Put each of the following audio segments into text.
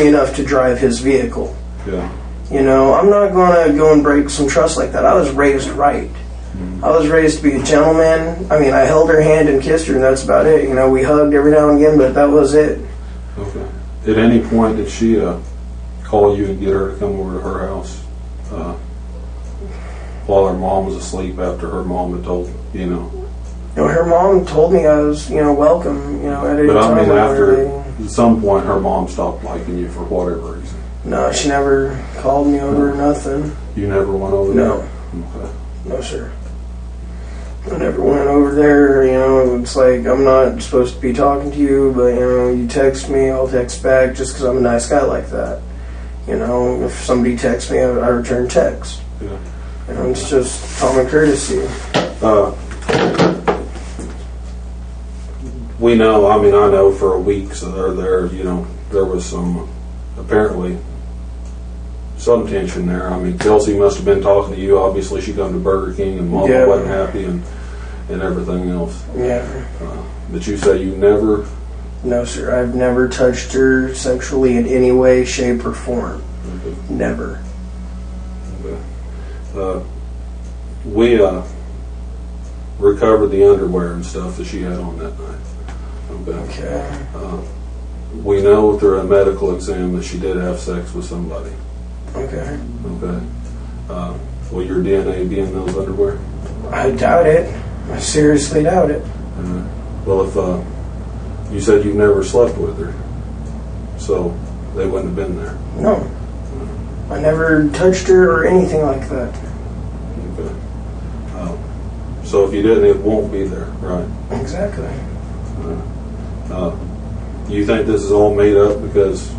me enough to drive his vehicle. Yeah. You know, I'm not going to go and break some trust like that. I was raised right. I was raised to be a gentleman. I mean, I held her hand and kissed her, and that's about it. You know, we hugged every now and again, but that was it. Okay. At any point did she call you and get her to come over to her house while her mom was asleep after her mom had told, you know? You know, her mom told me I was, you know, welcome, you know, at any time. But I mean, after, at some point, her mom stopped liking you for whatever reason. No, she never called me over or nothing. You never went over there? No. Okay. No, sir. I never went over there. You know, it's like I'm not supposed to be talking to you, but, you know, you text me, I'll text back just because I'm a nice guy like that. You know, if somebody texts me, I return text. Yeah. You know, it's just common courtesy. We know, I mean, I know for a week, so you know, there was some, apparently, some tension there. I mean, Kelsey must have been talking to you. Obviously, she come to Burger King, and Mama wasn't happy, and everything else. Yeah. But you say you never... No, sir. I've never touched her sexually in any way, shape, or form. Okay. Never. Okay. We recovered the underwear and stuff that she had on that night. Okay. We know through a medical exam that she did have sex with somebody. Okay. Okay. Will your DNA be in those underwear? I doubt it. I seriously doubt it. Well, if you said you've never slept with her, so they wouldn't have been there. No. I never touched her or anything like that. Okay. So if you didn't, it won't be there, right? Exactly. You think this is all made up because...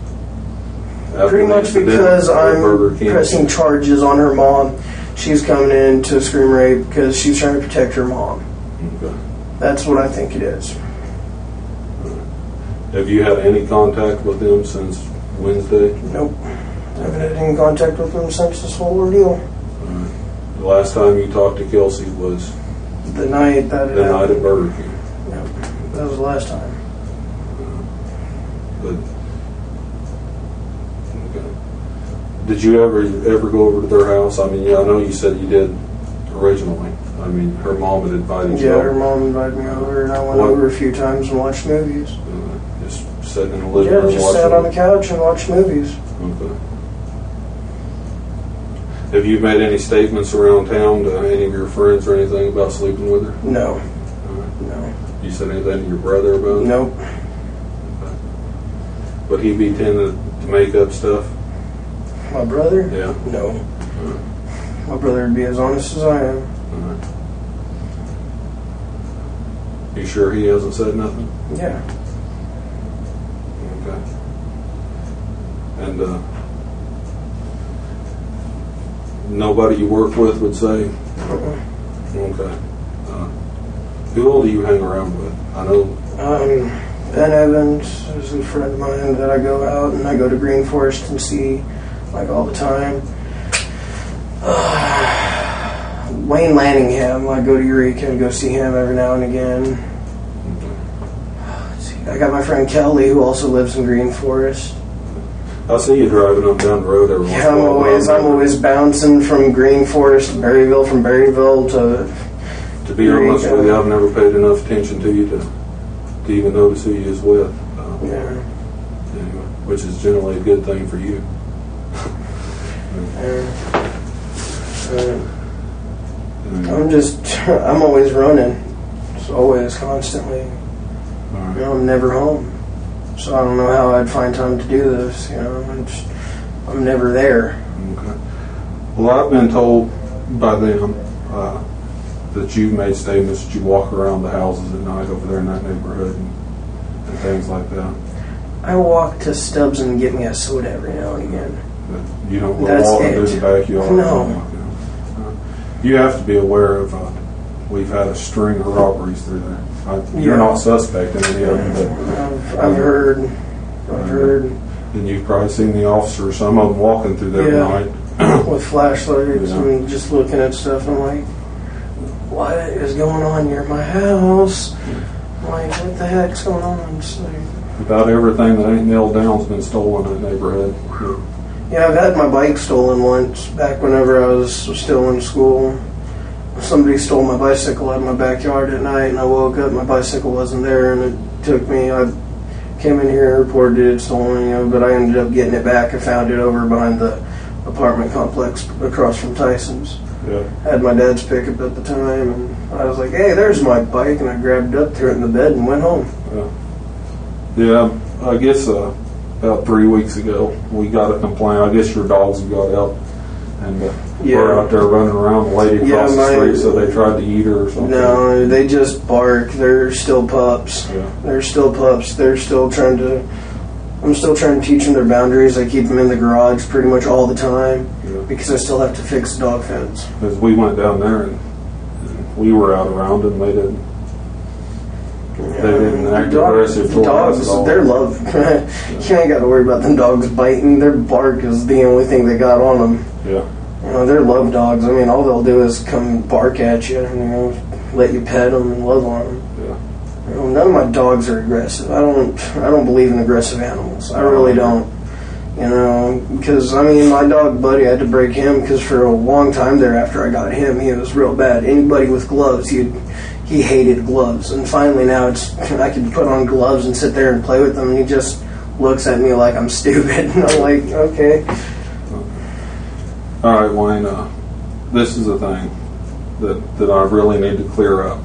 Pretty much because I'm pressing charges on her mom. She's coming in to scream rape because she's trying to protect her mom. Okay. That's what I think it is. Have you had any contact with them since Wednesday? Nope. I haven't had any contact with them since this whole ordeal. The last time you talked to Kelsey was... The night that it happened. The night at Burger King. Yep. That was the last time. But... Okay. Did you ever go over to their house? I mean, yeah, I know you said you did originally. I mean, her mom had invited you. Yeah, her mom invited me over, and I went over a few times and watched movies. Just sitting in the living room? Yeah, just sat on the couch and watched movies. Okay. Have you made any statements around town to any of your friends or anything about sleeping with her? No. No. You said anything to your brother about it? Nope. Okay. Would he be tending to make up stuff? My brother? Yeah. No. My brother would be as honest as I am. Right. You sure he hasn't said nothing? Yeah. Okay. And nobody you work with would say? Okay. Who all do you hang around with? I know. Ben Evans is a friend of mine that I go out and I go to Green Forest and see like all the time. Wayne Lanningham, I go to Eureka and go see him every now and again. I got my friend Kelly who also lives in Green Forest. I see you driving up down the road every once in a while. I'm always bouncing from Green Forest to Berryville, from Berryville to be honest with you, I've never paid enough attention to you to even notice who you is with. Anyway, which is generally a good thing for you. I'm always running. It's always, constantly. Right. You know, I'm never home. So I don't know how I'd find time to do this. You know, I'm never there. Okay. Well, I've been told by them that you've made statements that you walk around the houses at night over there in that neighborhood and things like that. I walk to Stubbs and get me a soda every now and again. But you don't go walking through the backyard? No. You have to be aware of, we've had a string of robberies through there. You're not suspect in any of them. But, I've heard. And you've probably seen the officers, some of them walking through there at night. With flashlights and just looking at stuff. I'm like, what is going on near my house? I'm like, what the heck's going on? It's like, About everything that ain't nailed down's been stolen in that neighborhood. Yeah, I've had my bike stolen once, back whenever I was still in school. Somebody stole my bicycle out of my backyard at night, and I woke up, my bicycle wasn't there, and it took me, I came in here and reported it stolen, but I ended up getting it back. I found it over behind the apartment complex across from Tyson's. Yeah. I had my dad's pickup at the time, and I was like, hey, there's my bike, and I grabbed it up, threw it in the bed, and went home. Yeah, I guess about 3 weeks ago, we got a complaint. I guess your dogs got out, and were out there running around the lady across the street, so they tried to eat her or something. No, they just bark. They're still pups. Yeah. They're still pups. They're still trying to... I'm still trying to teach them their boundaries. I keep them in the garage pretty much all the time because I still have to fix the dog fence. Because we went down there and we were out around them, they didn't. They didn't act aggressive towards us at all. They're love. You ain't got to worry about them dogs biting. Their bark is the only thing they got on them. Yeah. They're love dogs. I mean, all they'll do is come bark at you and let you pet them and love on them. Yeah. None of my dogs are aggressive. I don't believe in aggressive animals. I really don't. Because I mean, my dog Buddy, I had to break him because for a long time there after I got him, he was real bad. Anybody with gloves, he hated gloves, and finally now I can put on gloves and sit there and play with them, and he just looks at me like I'm stupid, and I'm like, okay. All right, Wayne. This is a thing that I really need to clear up.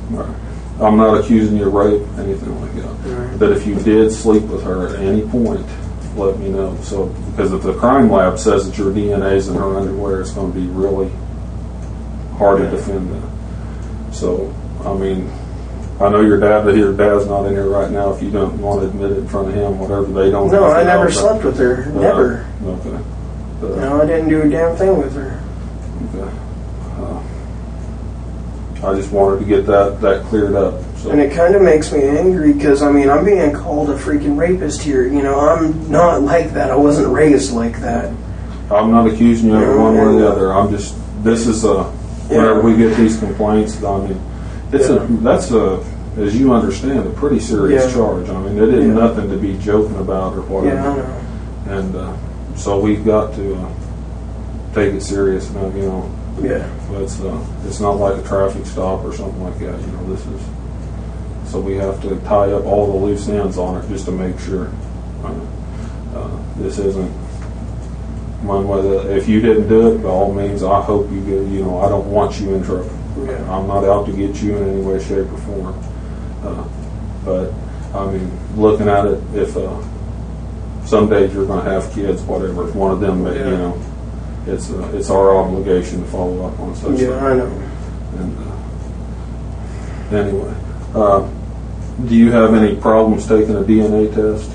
I'm not accusing you of rape, anything like that. Right. But if you did sleep with her at any point, let me know. So, because if the crime lab says that your DNA's in her underwear, it's going to be really hard to defend that. So, I mean, I know your dad's not in here right now. If you don't want to admit it in front of him, whatever, they don't. No, I never slept with her. Never. Okay. No, I didn't do a damn thing with her. Okay. I just wanted to get that cleared up. So. And it kind of makes me angry because, I mean, I'm being called a freaking rapist here. I'm not like that. I wasn't raised like that. I'm not accusing you of one way or the other. I'm just, this is whenever we get these complaints, I mean, that's as you understand, a pretty serious charge. I mean, it is nothing to be joking about or whatever. Yeah, I know. And so we've got to take it serious now, Yeah. It's not like a traffic stop or something like that. This is, so we have to tie up all the loose ends on it just to make sure this isn't one way that if you didn't do it, by all means, I hope you get. I don't want you in trouble. Yeah. I'm not out to get you in any way, shape, or form. But I mean, looking at it, if some days you're going to have kids, whatever, if one of them, it's our obligation to follow up on such. Yeah, I know. And anyway, do you have any problems taking a DNA test?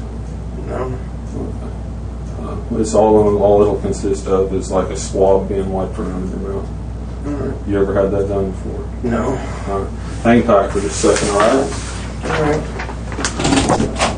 No. It's all it'll consist of is like a swab being wiped around your mouth. Mm-hmm. You ever had that done before? No. All right. Hang tight for just a second, all right? All right.